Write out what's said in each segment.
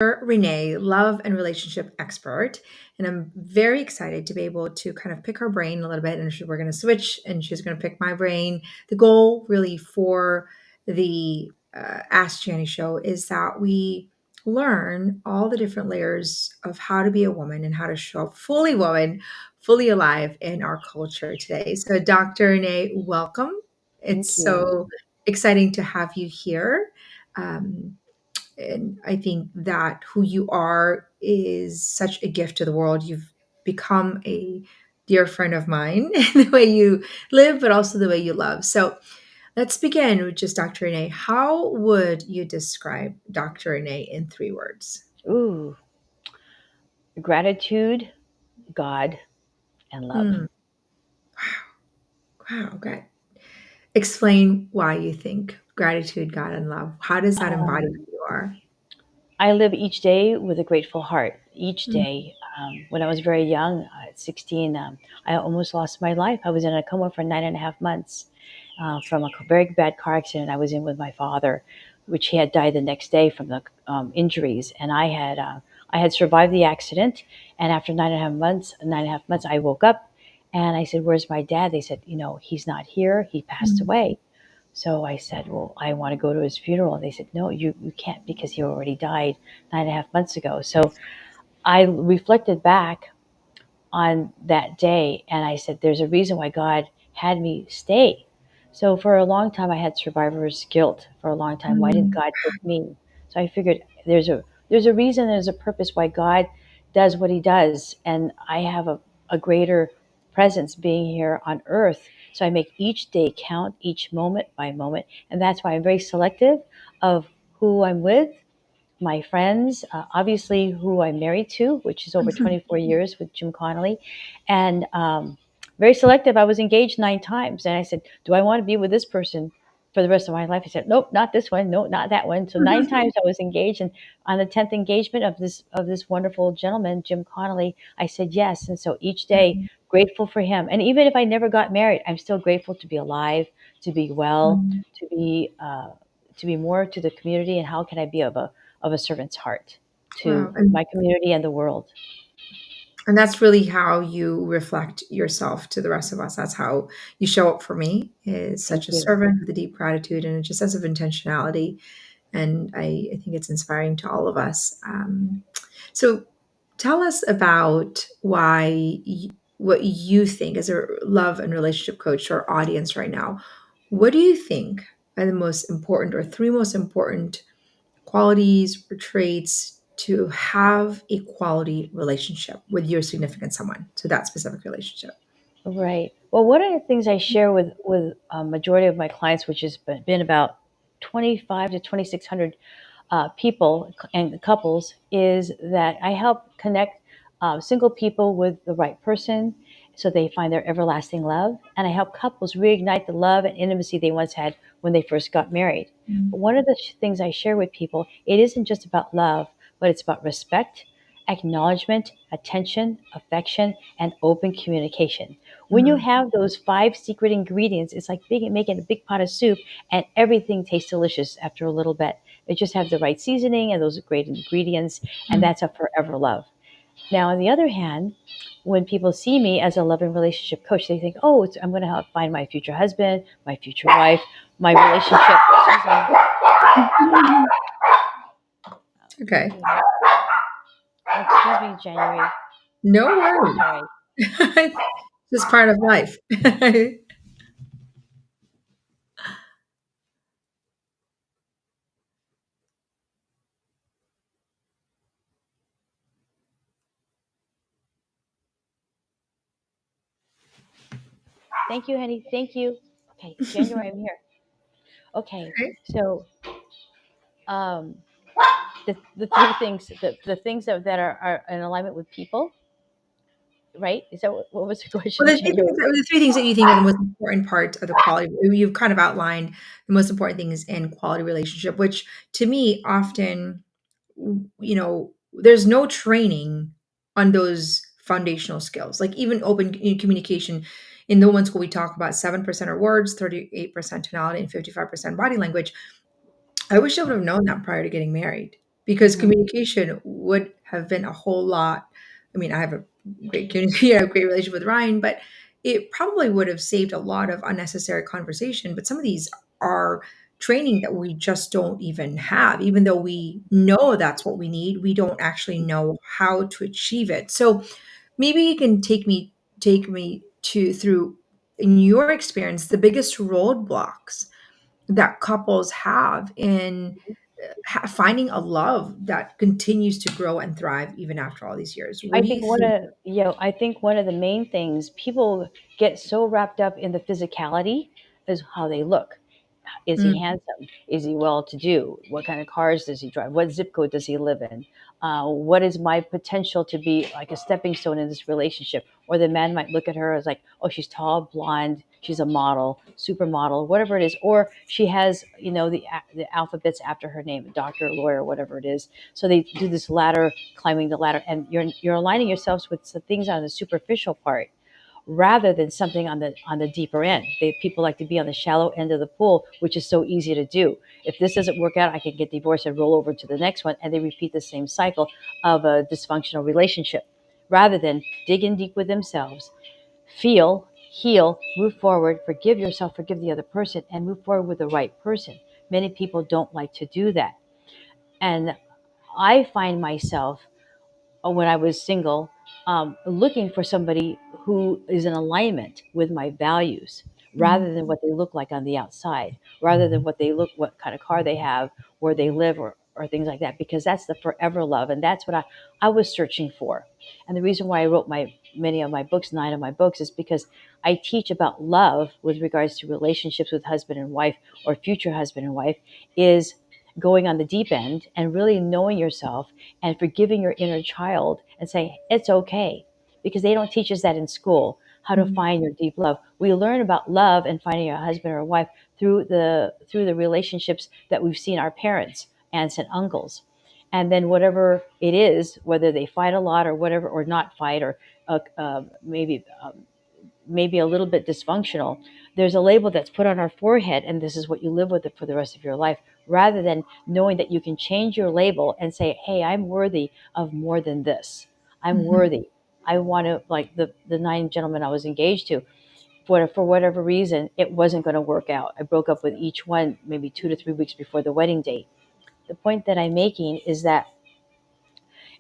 Renee, love and relationship expert. And I'm very excited to be able to kind of pick her brain a little bit. And we're going to switch and she's going to pick my brain. The goal, really, for the Ask Janie show is that we learn all the different layers of how to be a woman and how to show up fully woman, fully alive in our culture today. So, Dr. Renee, welcome. It's Thank you. so exciting to have you here. Um, and I think that who you are is such a gift to the world. You've become a dear friend of mine in the way you live, but also the way you love. So let's begin with just Dr. Renee. How would you describe Dr. Renee in 3 words? Ooh, gratitude, God, and love. Hmm. Wow. Okay. Explain why you think gratitude, God, and love. How does that embody Um, who you are? I live each day with a grateful heart. Each Mm, day, when I was very young, at 16, I almost lost my life. I was in a coma for 9.5 months from a very bad car accident I was in with my father, which he had died the next day from the injuries. And I had survived the accident. And after 9.5 months, I woke up and I said, "Where's my dad?" They said, "He's not here. He passed mm, away." So I said, "Well, I want to go to his funeral." And they said, "No, you can't because he already died 9.5 months ago." So I reflected back on that day and I said, there's a reason why God had me stay. So for a long time, I had survivor's guilt. For a long time, why didn't mm, God take me? So I figured there's a reason, there's a purpose why God does what he does. And I have a greater presence being here on earth. So I make each day count, each moment by moment. And that's why I'm very selective of who I'm with, my friends, obviously who I'm married to, which is over mhm. 24 years with Jim Connolly, and very selective. I was engaged 9 times, and I said, "Do I want to be with this person for the rest of my life?" I said, "Nope, not this one. No, not that one." So 9 times I was engaged, and on the 10th engagement of this wonderful gentleman, Jim Connolly, I said yes. And so each day, grateful for him. And even if I never got married, I'm still grateful to be alive, to be well, Mm. to be more to the community, and how can I be of a servant's heart to Wow. And my community and the world. that's really how you reflect yourself to the rest of us. That's how you show up for me, is Thank such a you. servant with a deep gratitude and just a sense of intentionality. And I think it's inspiring to all of us. So tell us about what you think as a love and relationship coach to our audience right now. What do you think are the most important or 3 most important qualities or traits to have a quality relationship with your significant someone? So that specific relationship. Right. Well, one of the things I share with a majority of my clients, which has been about 25 to 2,600 people and couples, is that I help connect single people with the right person so they find their everlasting love. And I help couples reignite the love and intimacy they once had when they first got married. But Mm, one of the things I share with people, it isn't just about love, but it's about respect, acknowledgement, attention, affection, and open communication. When you mm, have those five secret ingredients, it's like making a big pot of soup, and everything tastes delicious after a little bit. It just has the right seasoning and those great ingredients, and mm, that's a forever love. Now, on the other hand, when people see me as a love and relationship coach, they think, "Oh, I'm going to help find my future husband, my future wife, my relationship." mm. Okay. Excuse me, excuse me, January. No worries. Sorry. It's just part of life. Thank you, honey. Thank you. Okay, January, I'm here. Okay, so um, the three things, the things that are in alignment with people, right? Is that what was the Well, question, January? the 3 things that you think are the most important part of the quality, you've kind of outlined the most important things in quality relationship, which to me often, there's no training on those foundational skills. Like even open communication, in the one school we talk about 7% are words, 38% tonality, and 55% body language. I wish I would have known that prior to getting married because Mhm. communication would have been a whole lot. I mean, I have a great community, a great relationship with Ryan, but it probably would have saved a lot of unnecessary conversation. But some of these are training that we just don't even have. Even though we know that's what we need, we don't actually know how to achieve it. So maybe you can take me to through, in your experience, the biggest roadblocks that couples have in finding a love that continues to grow and thrive even after all these years. What I do think you think? I think one of the main things people get so wrapped up in the physicality is how they look. Is he Mm, handsome? Is he well to do? What kind of cars does he drive? What zip code does he live in? What is my potential to be like a stepping stone in this relationship? Or the man might look at her as like, oh, she's tall, blonde, she's a model, supermodel, whatever it is. Or she has, the alphabets after her name, doctor, lawyer, whatever it is. So they do this ladder, climbing the ladder, and you're aligning yourselves with some things on the superficial part rather than something on the deeper end. People like to be on the shallow end of the pool, which is so easy to do. If this doesn't work out, I can get divorced and roll over to the next one, and they repeat the same cycle of a dysfunctional relationship, rather than dig in deep with themselves, feel, heal, move forward, forgive yourself, forgive the other person, and move forward with the right person. Many people don't like to do that, and I find myself when I was single, looking for somebody who is in alignment with my values mm, rather than what they look like on the outside, rather than what kind of car they have, where they live, or things like that, because that's the forever love. And that's what I was searching for. And the reason why I wrote many of my books, 9 of my books, is because I teach about love with regards to relationships with husband and wife or future husband and wife, is going on the deep end and really knowing yourself and forgiving your inner child and saying it's okay, because they don't teach us that in school, how to mm, find your deep love. We learn about love and finding a husband or a wife through the relationships that we've seen our parents, aunts and uncles, and then whatever it is, whether they fight a lot or whatever, or not fight, or maybe a little bit dysfunctional, there's a label that's put on our forehead, and this is what you live with it for the rest of your life, rather than knowing that you can change your label and say, hey, I'm worthy of more than this. I'm mhm. worthy. I want to, like the 9 gentlemen I was engaged to, for whatever reason, it wasn't going to work out. I broke up with each one maybe 2 to 3 weeks before the wedding date. The point that I'm making is that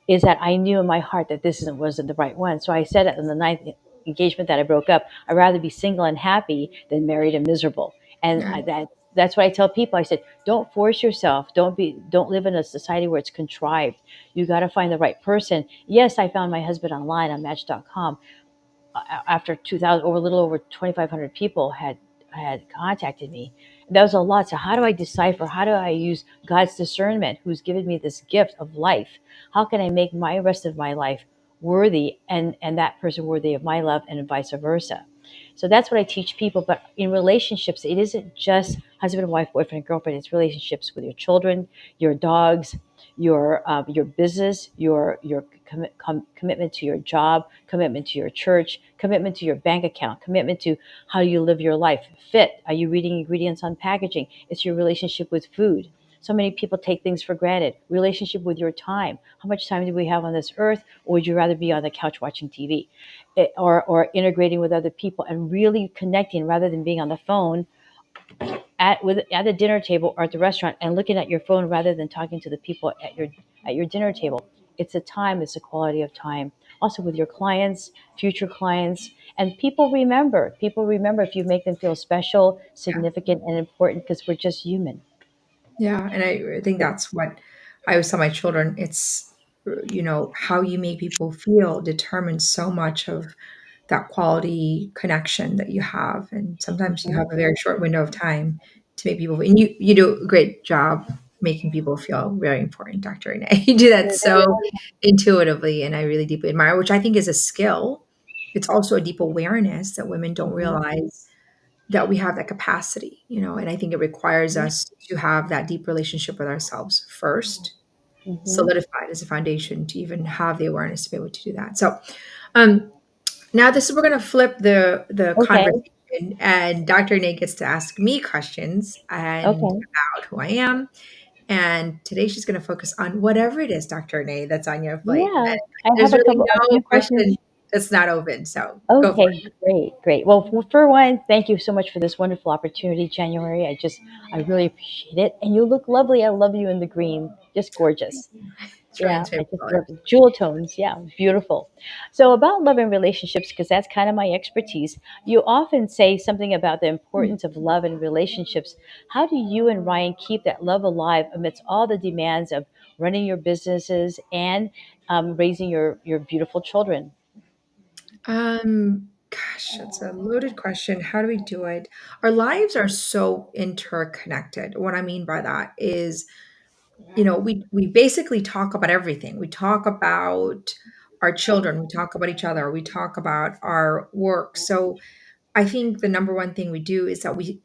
I knew in my heart that wasn't the right one. So I said it in the ninth engagement that I broke up. I'd rather be single and happy than married and miserable. And Yeah. that's what I tell people. I said, don't force yourself. Don't live in a society where it's contrived. You got to find the right person. Yes, I found my husband online on Match.com after 2000, over a little over 2,500 people had contacted me. That was a lot. So how do I decipher? How do I use God's discernment, who's given me this gift of life? How can I make my rest of my life worthy, and that person worthy of my love, and vice versa? So that's what I teach people. But in relationships, it isn't just husband and wife, boyfriend and girlfriend. It's relationships with your children, your dogs, your business, your commitment to your job, commitment to your church, commitment to your bank account, commitment to how you live your life. Fit. Are you reading ingredients on packaging? It's your relationship with food. So many people take things for granted. Relationship with your time. How much time do we have on this earth? Or would you rather be on the couch watching TV? Or integrating with other people and really connecting rather than being on the phone at the dinner table or at the restaurant and looking at your phone rather than talking to the people at your dinner table. It's a time, it's a quality of time. Also with your clients, future clients, and people remember if you make them feel special, significant, and important, because we're just human. Yeah, and I think that's what I always tell my children. It's, how you make people feel determines so much of that quality connection that you have. And sometimes you Mhm. have a very short window of time to make people, and you do a great job making people feel very important, Dr. Renee. You do that You're so very intuitively, and I really deeply admire, which I think is a skill. It's also a deep awareness that women don't welcome. realize that we have that capacity, and I think it requires Mhm. us to have that deep relationship with ourselves first, Mhm. solidified as a foundation to even have the awareness to be able to do that. So, um, now this we're going to flip the Okay. conversation, and Dr. Nate gets to ask me questions and Okay. about who I am, And today she's going to focus on whatever it is, Dr. Nay, that's on your plate. Yeah, And I have there's really a no few questions. question that's not open. So go for Okay, great, great. Well, for one, thank you so much for this wonderful opportunity, January. I really appreciate it. And you look lovely. I love you in the green. Just it. gorgeous. It's Yeah, Ryan's I favorite just color. love it. Jewel tones. Yeah, beautiful. So, about love and relationships, because that's kind of my expertise, you often say something about the importance of love and relationships. How do you and Ryan keep that love alive amidst all the demands of running your businesses and raising your beautiful children? Gosh, it's a loaded question. How do we do it? Our lives are so interconnected. What I mean by that is, we basically talk about everything. We talk about our children, we talk about each other, we talk about our work. So I think the number one thing we do is that we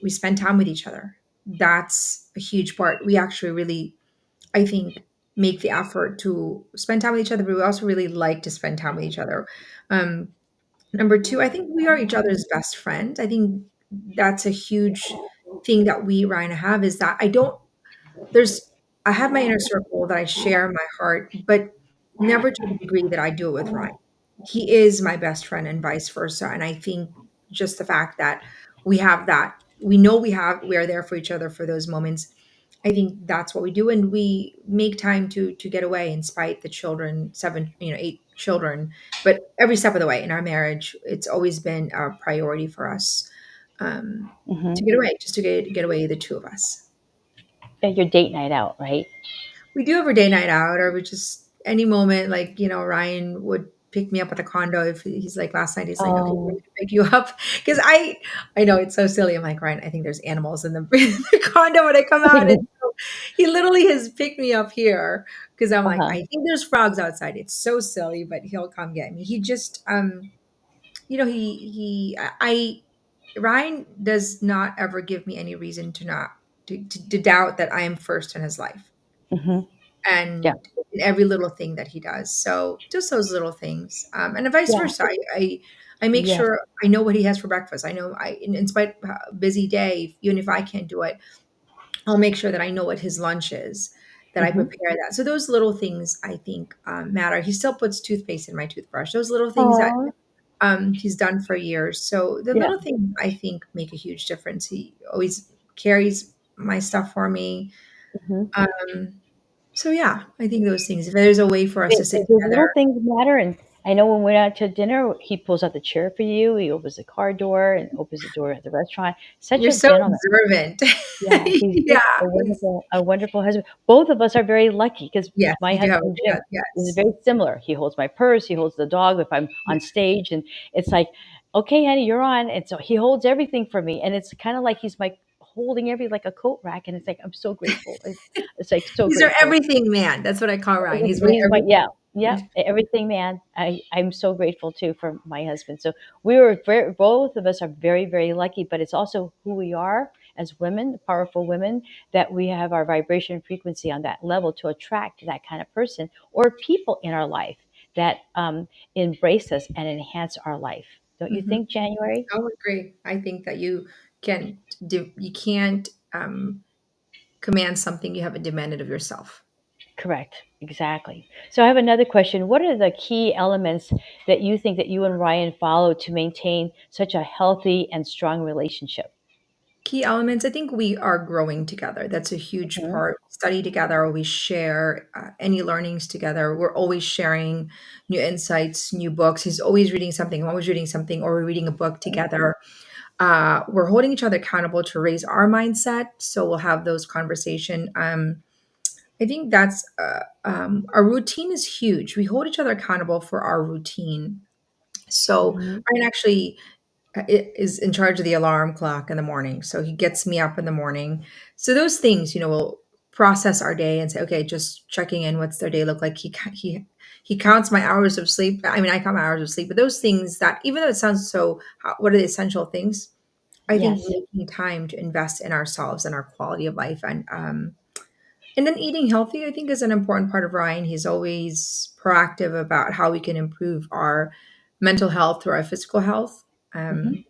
spend time with each other. That's a huge part. We actually really, I think, make the effort to spend time with each other, but we also really like to spend time with each other. Um, Number two, I think we are each other's best friends. I think that's a huge thing that we, Ryan, have, is that there's I have my inner circle that I share my heart, but never to the degree that I do it with Ryan. He is my best friend and vice versa. And I think just the fact that we have that, we know we are there for each other for those moments. I think that's what we do. And we make time to get away in spite the children, seven, 8 children. But every step of the way in our marriage, it's always been a priority for us, to Hmm. get away, just to get away, the two of us. Your date night out, right? We do have a day night out, or we just any moment, like, Ryan would pick me up at the condo. If he's like last night, he's like, okay, we're Oh, gonna pick you up. Because I know it's so silly. I'm like, Ryan, I think there's animals in the, in the condo when I come out. And so he literally has picked me up here because I'm like, uh-huh. I think there's frogs outside. It's so silly, but he'll come get me. He just, Ryan does not ever give me any reason to not to doubt that I am first in his life, Hmm. Yeah, and in every little thing that he does. So just those little things, and vice yeah, versa. I make yes. sure I know what he has for breakfast. I know, in spite of a busy day, even if I can't do it, I'll make sure that I know what his lunch is, that I Hmm. prepare that. So those little things, I think, matter. He still puts toothpaste in my toothbrush. Those little things that, Oh, he's done for years. So the yeah. little things, I think, make a huge difference. He always carries my stuff for me. Hmm. Um, so yeah, I think those things. If there's a way for us to sit The together, little things matter, and I know when we're out to dinner, he pulls out the chair for you. He opens the car door and opens the door at the restaurant. Such you're a so gentleman. observant. Yeah, he's Yeah, just he's, a wonderful husband. Both of us are very lucky because yes, my you do have a husband Jim is yes. very similar. He holds my purse, he holds the dog if I'm on stage, and it's like, okay, honey, you're on. And so he holds everything for me, and it's kind of like he's my holding every like a coat rack, and it's like I'm so grateful. It's like so He's our grateful. everything man. That's what I call Ryan. He's my He's my everything. yeah, yeah, everything man. I'm so grateful too for my husband. So both of us are very lucky, but it's also who we are as women, powerful women, that we have our vibration frequency on that level to attract that kind of person or people in our life that embrace us and enhance our life. Don't you Mhm. think, January? I would agree. I think that can you can't, command something you haven't demanded of yourself. Correct. Exactly. So I have another question. What are the key elements that you think that you and Ryan follow to maintain such a healthy and strong relationship? Key elements, I think we are growing together. That's a huge Hmm. part. We study together, we share, any learnings together. We're always sharing new insights, new books. He's always reading something. I'm always reading something, or we're reading a book together. We're holding each other accountable to raise our mindset. So we'll have those conversation. I think that's, our routine is huge. We hold each other accountable for our routine. So Hmm. Ryan actually, is in charge of the alarm clock in the morning. So he gets me up in the morning. So those things, will process our day and say, okay, just checking in. What's their day look like? He counts my hours of sleep. I mean, I count my hours of sleep, but those things that, even though it sounds so, what are the essential things? I think Yes. making time to invest in ourselves and our quality of life, and then eating healthy, I think, is an important part of Ryan. He's always proactive about how we can improve our mental health through our physical health. Hmm. Um,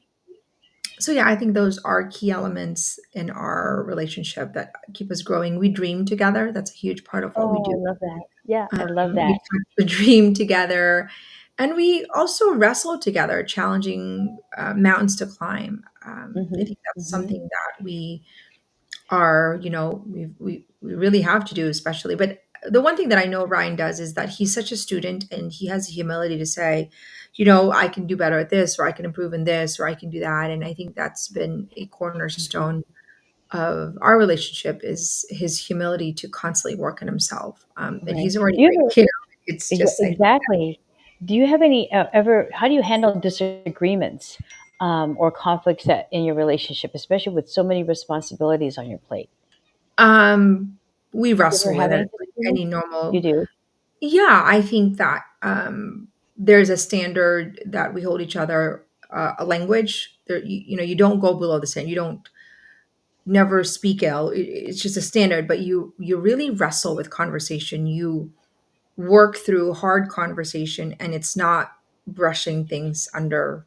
So yeah, I think those are key elements in our relationship that keep us growing. We dream together. That's a huge part of what we Oh, do. I love that. Yeah, I love We that. try to dream together, and we also wrestle together, challenging mountains to climb. I Mhm, think that's mhm. something that we are, we really have to do, especially. But the one thing that I know Ryan does is that he's such a student, and he has the humility to say, I can do better at this, or I can improve in this, or I can do that. And I think that's been a Mhm. cornerstone of our relationship is his humility to constantly work on himself. And Right. he's already Do you great. ever It's just, I think, exactly. Do you have any ever? How do you handle disagreements or conflicts that in your relationship, especially with so many responsibilities on your plate? um, we Do you ever wrestle with have it any like any disagreements? You normal. do. Yeah, I think that there's a standard that we hold each other, a language. There, you don't go below the standard. You don't never speak ill. It's just a standard, but you really wrestle with conversation. You work through hard conversation, and it's not brushing things under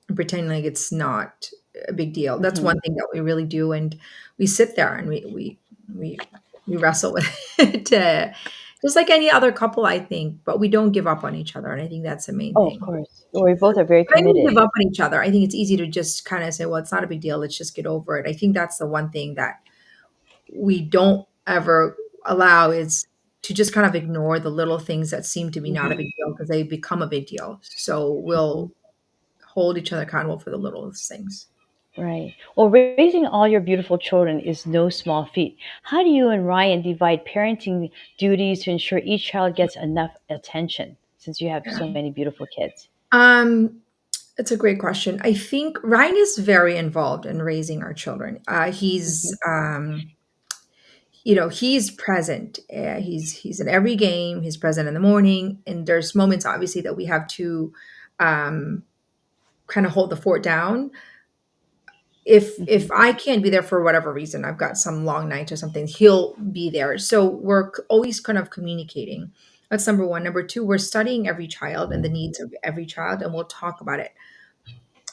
and pretending like it's not a big deal. That's Hmm. one thing that we really do, and we sit there and we we wrestle with it, just like any other couple, I think. But we don't give up on each other, and I think that's the main Oh, of thing. course. Well, we both are very But I mean, give committed. up on each other. I think it's easy to just kind of say, "Well, it's not a big deal. Let's just get over it." I think that's the one thing that we don't ever allow is to just kind of ignore the little things that seem to be not a Hmm. big deal because they become a big deal. So Hmm. we'll hold each other accountable for the littlest things. Right. Well, raising all your beautiful children is no small feat. How do you and Ryan divide parenting duties to ensure each child gets enough attention since you have Yeah. so many beautiful kids? Um, it's a great question. I think Ryan is very involved in raising our children. Hmm. He's present. He's in every game. He's present in the morning, and there's moments obviously that we have to um, kind of hold the fort down. If Hmm. I can't be there for whatever reason, I've got some long night or something, he'll be there. So we're always kind of communicating. That's number one. Number two, we're studying every child and the needs of every child, and we'll talk about it.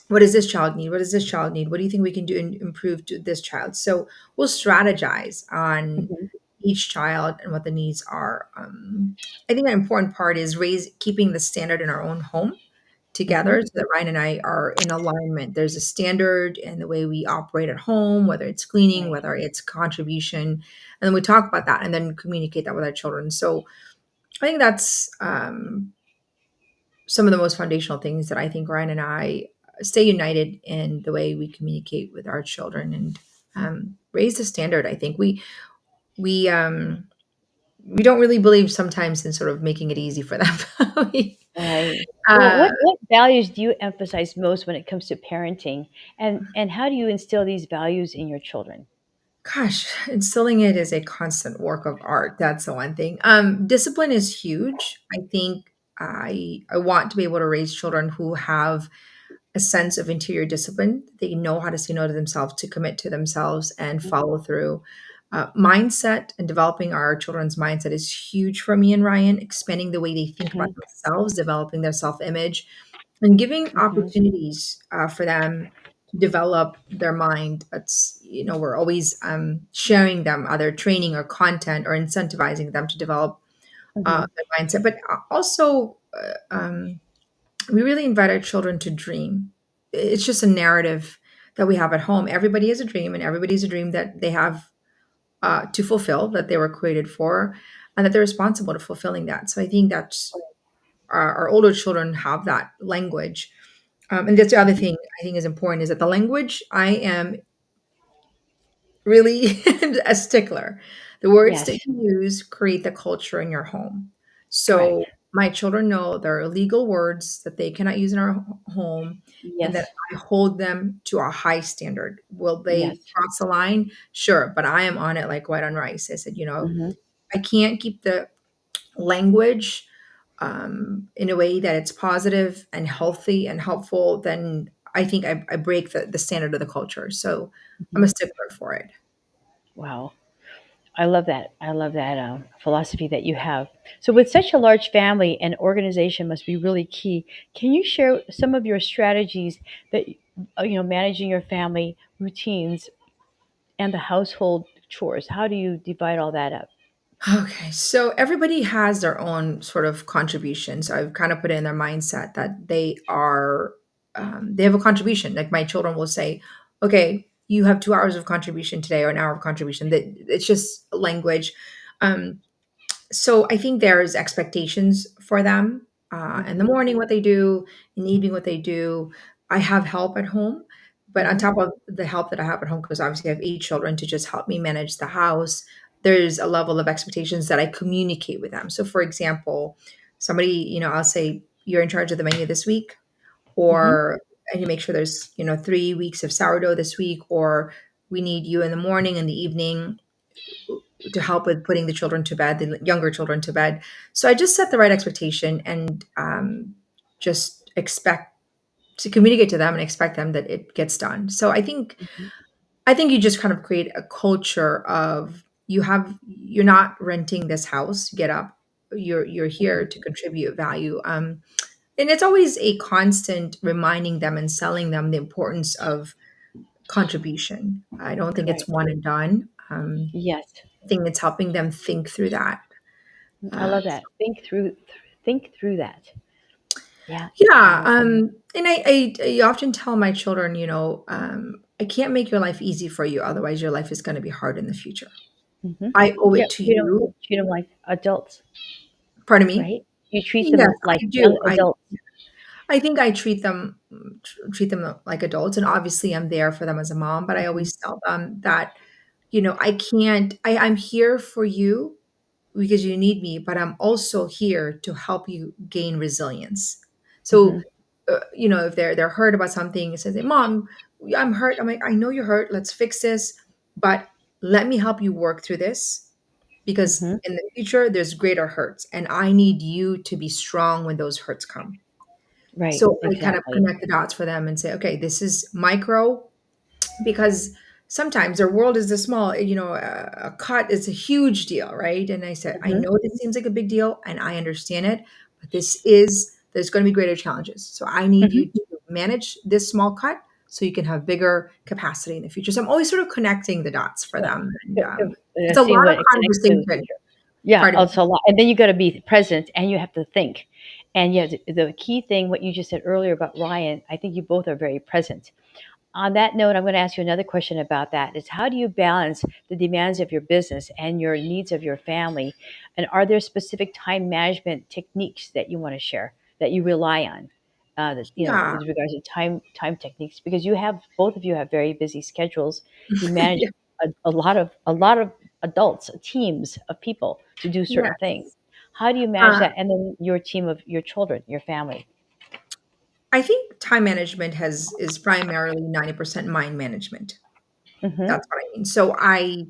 What does this child need? What does this child need? What do you think we can do and improve to this child? So we'll strategize on Hmm. each child and what the needs are. I think an important part is keeping the standard in our own home Hmm. together so that Ryan and I are in alignment. There's a standard in the way we operate at home, whether it's cleaning, Right. whether it's contribution, and then we talk about that and then communicate that with our children. So I think that's some of the most foundational things that I think Ryan and I stay united in the way we communicate with our children and raise the standard. I think we we don't really believe sometimes in sort of making it easy for them. Right. Well, uh, what values do you emphasize most when it comes to parenting, and how do you instill these values in your children? Gosh, instilling it is a constant work of art. That's the one thing. Discipline is huge. I think I want to be able to raise children who have a sense of interior discipline. They know how to say no to themselves, to commit to themselves, and follow through. Mindset and developing our children's mindset is huge for me and Ryan. Expanding the way they think about Hmm. themselves, developing their self image, and giving Hmm. opportunities for them to develop their mind. That's, we're always sharing them other training or content or incentivizing them to develop Hmm. their mindset. But also, we really invite our children to dream. It's just a narrative that we have at home. Everybody has a dream, and everybody's a dream that they have to fulfill, that they were created for, and that they're responsible to fulfilling that. So I think that's our older children have that language. And that's the other Hmm. thing I think is important is that the language I am really a stickler. The words that Yes. you use create the culture in your home. Correct. So my children know there are illegal words that they cannot use in our home and that Yes. I hold them to a high standard. Will they Yes. cross the line? Sure, but I am on it like white on rice. I said, Hmm. I can't keep the language in a way that it's positive and healthy and helpful, then I think I break the standard of the culture. So I'm Hmm. a stickler for it. Wow. I love that. I love that philosophy that you have. So, with such a large family, and organization must be really key. Can you share some of your strategies that managing your family routines and the household chores? How do you divide all that up? Okay, so everybody has their own sort of contribution. So I've kind of put it in their mindset that they have a contribution. Like my children will say, "Okay, you have 2 hours of contribution today, or an hour of contribution." That it's just language. Um, so I think there's expectations for them in the Hmm. morning what they do, in the evening what they do. I have help at home, but on Hmm. top of the help that I have at home, because obviously I have 8 children to just help me manage the house, there's a level of expectations that I communicate with them. So, for example, somebody, I'll say, "You're in charge of the menu this week," Hmm. or "I need to make sure there's 3 weeks of sourdough this week," or "We need you in the morning and the evening to help with putting the children to bed, the younger children to bed." So I just set the right expectation and just expect to communicate to them and expect them that it gets done. So Hmm. I think you just kind of create a culture of you're not renting this house. Get up. You're here to contribute value. And it's always a constant reminding them and selling them the importance of contribution. I don't think it's Right. one and done. Yes. I think it's helping them think through that. I Uh, love that. Think through that. Yeah. I yeah, love that. and I often tell my children, I can't make your life easy for you, otherwise your life is going to be hard in the future. Hmm. I owe Yeah. it to you. Treat them like adults, Pardon me. right? You treat Yes, them like I young do. adults. I think I treat them like adults, and obviously I'm there for them as a mom. But I Hmm. always tell them that I can't. I'm here for you because you need me, but I'm also here to help you gain resilience. So, Hmm. if they're hurt about something, it says, "Hey, Mom, I'm hurt." I'm like, "I know you're hurt. Let's fix this, but let me help you work through this because Hmm. in the future there's greater hurts, and I need you to be strong when those hurts come." Right. So I kind of Exactly. connect the dots for them and say, "Okay, this is micro," because sometimes their world is this small. A cut is a huge deal, right? And I said, "I Hmm. know this seems like a big deal and I understand it, but there's going to be greater challenges. So I need you Hmm. to manage this small cut so you can have bigger capacity in the future." So I'm always sort of connecting the dots for them. And it's a lot Seeing what of it connects to the conversation. future. Yeah, Pardon me. it's a lot. And then you got to be present and you have to think. And yeah, the key thing, what you just said earlier about Ryan, I think you both are very present. On that note, I'm going to ask you another question about that. Is how do you balance the demands of your business and your needs of your family? And are there specific time management techniques that you want to share that you rely on? Yeah. With regards to time techniques, because you have both of you have very busy schedules. You manage Yeah. a lot of adults, teams of people to do certain things. Yes. How do you manage Uh, that? And then your team of your children, your family. I think time management has is primarily 90% mind management. Hmm. That's what I mean. So I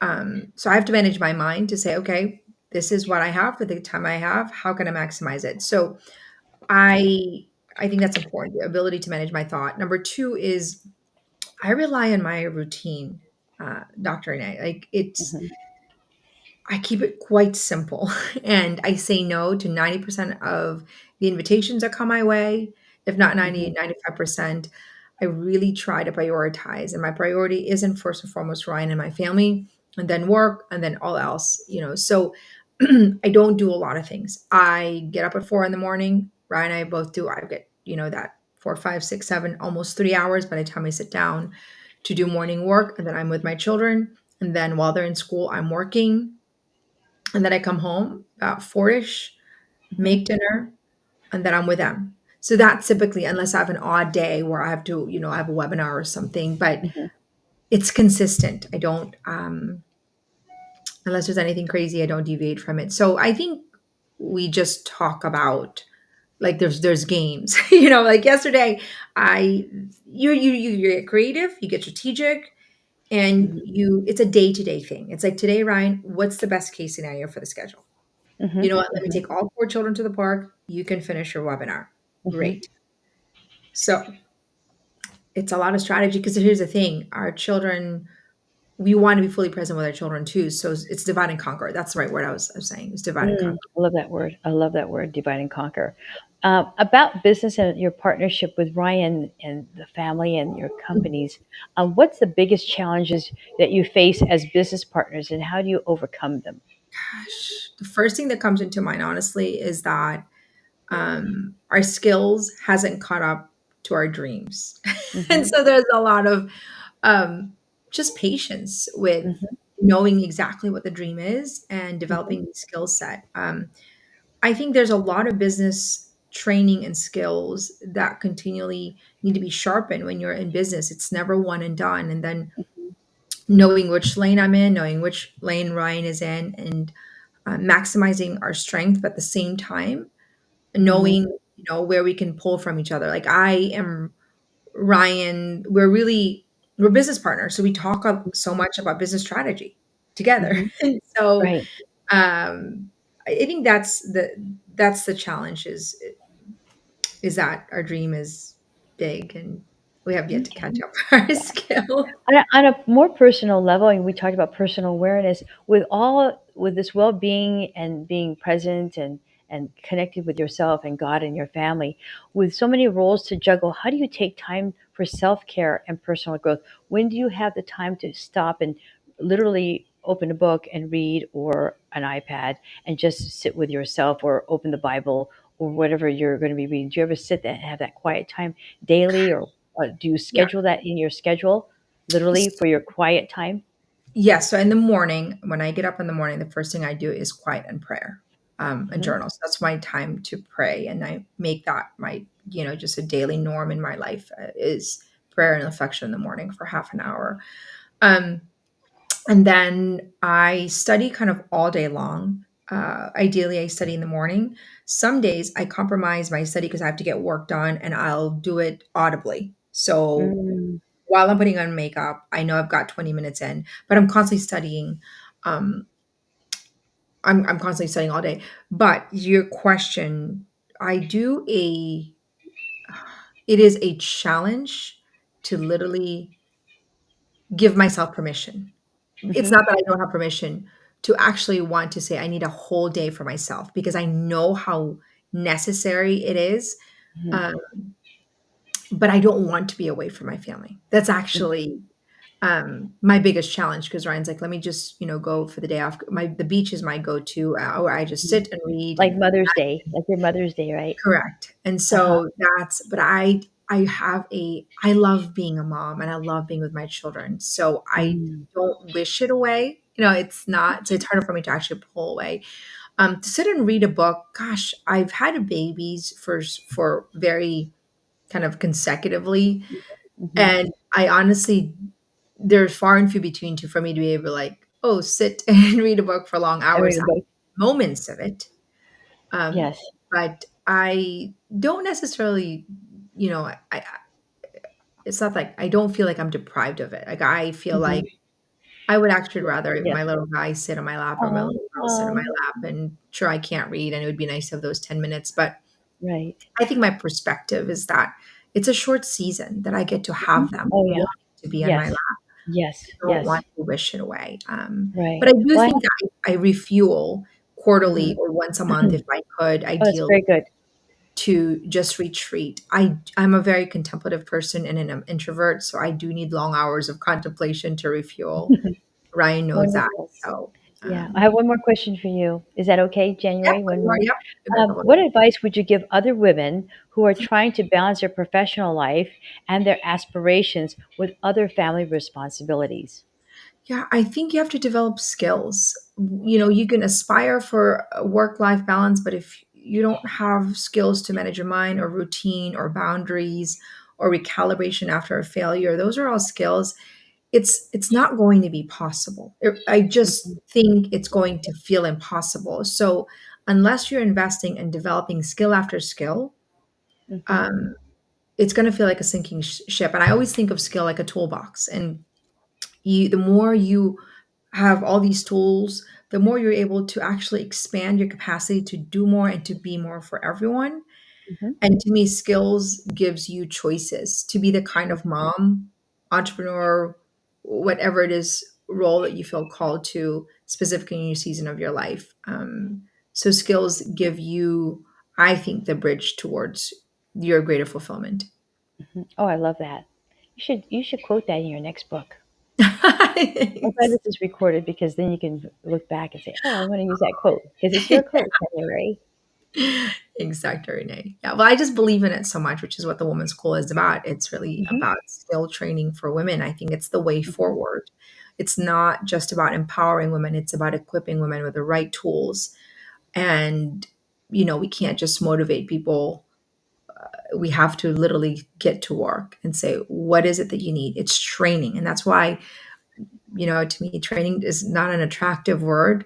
have to manage my mind to say, okay, this is what I have for the time I have. How can I maximize it? So I I think that's important. The ability to manage my thought. Number two is I rely on my routine, Dr. Renee. Like Hmm. I keep it quite simple and I say no to 90% of the invitations that come my way, if not Hmm. 95%. I really try to prioritize, and my priority isn't first and foremost Ryan and my family, and then work, and then all else. So I don't do a lot of things. I get up at 4 in the morning. Ryan and I both do. I get, that 4, 5, 6, 7, almost 3 hours by the time I sit down to do morning work, and then I'm with my children. And then while they're in school, I'm working, and then I come home about 4ish, Hmm. make dinner, and then I'm with them. So that's typically, unless I have an odd day where I have to, I have a webinar or something, but Hmm. it's consistent. I don't, unless there's anything crazy, I don't deviate from it. So I think we just talk about, like, there's games, like yesterday, I you get creative, you get strategic, and Hmm. it's a day-to-day thing. It's like, today, Ryan, what's the best case scenario for the schedule? Hmm. You know what? Let me Hmm. take all 4 children to the park. You can finish your webinar. Hmm. Great. So it's a lot of strategy, because here's the thing: our children. we want to be fully present with our children too. So it's divide and conquer. That's the right word I was saying. It's divide and conquer. I love that word. I love that word, divide and conquer. About business and your partnership with Ryan and the family and your companies, what's the biggest challenges that you face as business partners, and how do you overcome them? Gosh, the first thing that comes into mind, honestly, is that our skills hasn't caught up to our dreams. And Hmm. so there's a lot of um, just patience with Hmm. knowing exactly what the dream is and Hmm. developing the skill set. I think there's a lot of business training and skills that continually need to be sharpened when you're in business. It's never one and done. And then knowing which lane I'm in, knowing which lane Ryan is in, and maximizing our strength, but at the same time, Hmm. knowing where we can pull from each other. Like I am Ryan, we're business partners, so we talk so much about business strategy together. Hmm. And so Right. I think that's the challenge is that our dream is big and we have yet to catch Okay. up our skill. On a more personal level, and we talked about personal awareness, with this well-being and being present and connected with yourself and God and your family, with so many roles to juggle, how do you take time for self-care and personal growth? When do you have the time to stop and literally open a book and read, or an iPad, and just sit with yourself, or open the Bible, or whatever you're going to be reading? Do you ever sit there and have that quiet time daily, or do you Yeah. schedule that in your schedule, literally, for your quiet time? Yeah, so in the morning, when I get up in the morning, the first thing I do is quiet and prayer, and Mhm, journal. So that's my time to pray, and I make that my, just a daily norm in my life is prayer and reflection in the morning for half an hour. Um, and then I study kind of all day long. Ideally, I study in the morning. Some days I compromise my study because I have to get work done, and I'll do it audibly. So mm, while I'm putting on makeup, I know I've got 20 minutes in, but I'm constantly studying. Um, I'm constantly studying all day. But your question, I do a, it is a challenge to literally give myself permission. It's mhm, not that I don't have permission to actually want to say I need a whole day for myself because I know how necessary it is. mhm, Um, but I don't want to be away from my family. That's mhm, actually my biggest challenge because Ryan's like, let me just, go for the day off. The beach is my go-to, where I just mhm. sit and read Like and Mother's Day, like your Mother's Day, right? correct. And Uh-huh. so but I love being a mom and I love being with my children. So I Mm, don't wish it away. It's not, so it's harder for me to actually pull away. To sit and read a book, gosh, I've had babies for very kind of consecutively. mhm. And I honestly, they're far and few between to for me to be able to like, oh, sit and read a book for long I hours, read a have book. moments of it. Um, Yes. but I don't necessarily, it's not like I don't feel like I'm deprived of it. Like I feel like Mhm. I would actually Yes, rather yes. my little guy sit on my lap or my Oh, little girl sit on my oh, lap. And sure, I can't read, and it would be nice to have those 10 minutes. But right. I think my perspective is that it's a short season that I get to Mhm. have them Oh, yeah. wanting to be on my Yes, lap. yes, Don't yes. want to wish it away. But Right. I do Well, think that I refuel quarterly mhm. or once a month if I could, Oh, that's ideally, very good. to just retreat. I'm a very contemplative person and an introvert, so I do need long hours of contemplation to refuel. Ryan knows that. Wonderful. So, Yeah, I have one more question for you. Is that okay, yeah, January? one One more. more. Yep. Give it a couple. What advice would you give other women who are trying to balance their professional life and their aspirations with other family responsibilities? Yeah, I think you have to develop skills. You can aspire for a work-life balance, but if you don't have skills to manage your mind or routine or boundaries or recalibration after a failure, those are all skills. It's not going to be possible. I just Mhm, think it's going to feel impossible. So unless you're investing in developing skill after skill, mhm, um, it's going to feel like a sinking ship. And I always think of skill like a toolbox, and the more you have all these tools, the more you're able to actually expand your capacity to do more and to be more for everyone. mhm, And to me, skills gives you choices to be the kind of mom, entrepreneur, whatever it is. role that you feel called to specifically in your season of your life. So skills give you, I think, the bridge towards your greater fulfillment. Mhm. Oh, I love that. You should quote that in your next book. I'm glad Thanks. this is recorded because then you can look back and say, "Oh, I want to use that quote because it's your quote, January." Exactly, Renee. Yeah, well, I just believe in it so much, which is what the women's school is about. It's really Hmm. about skill training for women. I think it's the way Hmm. forward. It's not just about empowering women, it's about equipping women with the right tools. And, we can't just motivate people. We have to literally get to work and say, what is it that you need? It's training. And that's why, to me, training is not an attractive word,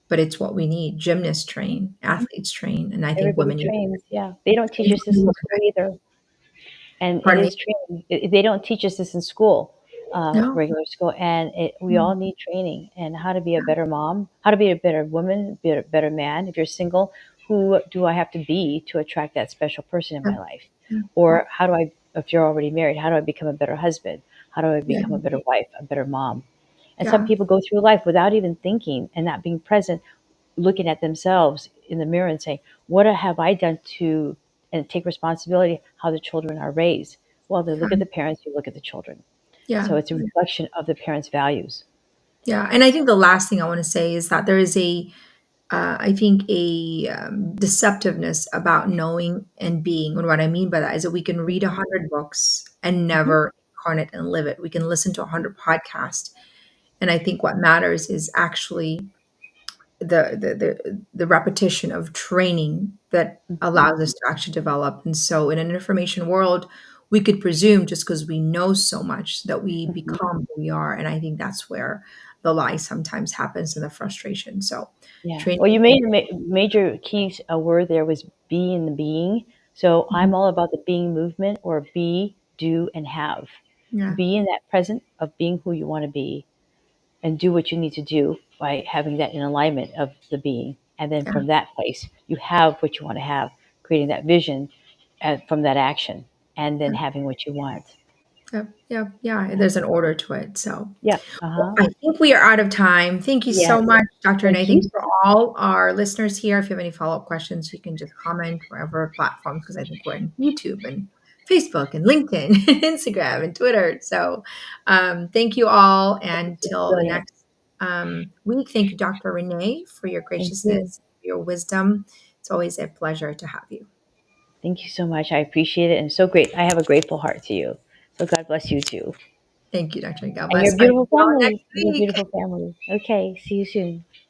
but it's what we need. Gymnasts train, Hmm. athletes train, and I think Everybody women need trains. Yeah, they don't teach train us for this in women. school either. And it Pardon me? is training. They don't teach us this in school, No. regular school, and we Mm, all need training and how to be a better mom, how to be a better woman, be a better man. If you're single, who do I have to be to attract that special person in yeah, my life? yeah, Or how do I, if you're already married, how do I become a better husband? How do I yeah, become a better wife, a better mom? And some yeah, people go through life without even thinking and not being present, looking at themselves in the mirror and saying, "What have I done to," and take responsibility how the children are raised? Well, they look at the parents, you look at the children. yeah, So it's a reflection of the parents' values. yeah. And I think the last thing I want to say is that there is I think a deceptiveness about knowing and being. And what I mean by that is that we can read 100 books and Hmm. never incarnate and live it. We can listen to 100 podcasts, and I think what matters is actually the repetition of training that Hmm. allows us to actually develop. And so, in an information world, we could presume just because we know so much that we Hmm. become who we are. And I think that's where the lie sometimes happens and the frustration. So, Yeah. training. Well, you made a major key a word there was be in the being. So Mhm. I'm all about the being movement or be, do, and have. Yeah, Be in that present of being who you want to be and do what you need to do by having that in alignment of the being. And then yeah, from that place, you have what you want to have, creating that vision from that action, and then yeah, having what you want. yeah, yeah, yeah. There's an order to it. So, Yeah. Uh well, huh. I think we are out of time. Thank you so Yes. much, Dr. Thank Renee. you. Thank you for all our listeners here. If you have any follow up questions, you can just comment wherever platforms, because I think we're in YouTube and Facebook and LinkedIn and Instagram and Twitter. So thank you all. And It's till brilliant. next week, thank you, Dr. Renee, for your Thank you. graciousness, your wisdom. It's always a pleasure to have you. Thank you so much. I appreciate it. And so great. I have a grateful heart to you. So God bless you too. Thank you, Dr. God And your bless. All right, beautiful see you all family. next Your week. beautiful family. Okay. See you soon.